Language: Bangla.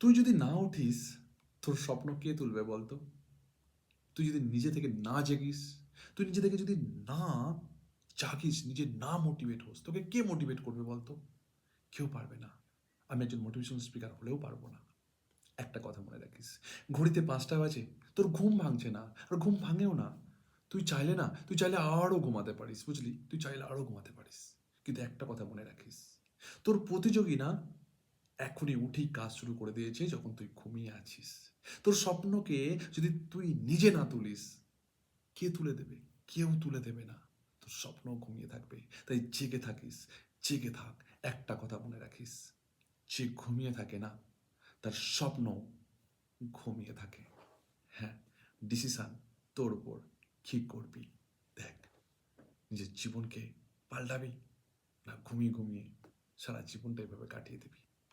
তুই যদি না উঠিস, তোর স্বপ্ন কে তুলবে বলতো? তুই যদি নিজে থেকে না জেগিস, তুই নিজে থেকে যদি না জাগিস, নিজে না মোটিভেট হোস, তোকে কে মোটিভেট করবে বলতো? কেউ পারবে না। আমি একজন মোটিভেশনাল স্পিকার হলেও পারবো না। একটা কথা মনে রাখিস, ঘড়িতে 5টা বাজে, তোর ঘুম ভাঙছে না, আর ঘুম ভাঙেও না। তুই চাইলে আরও ঘুমাতে পারিস, বুঝলি? তুই চাইলে আরও ঘুমাতে পারিস। কিন্তু একটা কথা মনে রাখিস, তোর প্রতিযোগী না এখনই উঠেই কাজ শুরু করে দিয়েছে যখন তুই ঘুমিয়ে আছিস। তোর স্বপ্নকে যদি তুই নিজে না তুলিস, কে তুলে দেবে? কেউ তুলে দেবে না। তোর স্বপ্ন ঘুমিয়ে থাকবে। তাই জেগে থাকিস, জেগে থাক। একটা কথা মনে রাখিস, যে ঘুমিয়ে থাকে না, তার স্বপ্ন ঘুমিয়ে থাকে। হ্যাঁ, ডিসিশন তোর উপর, কি করবি দেখ। নিজের জীবনকে পাল্টাবি, না ঘুমিয়ে ঘুমিয়ে সারা জীবনটা এভাবে কাটিয়ে দিবি?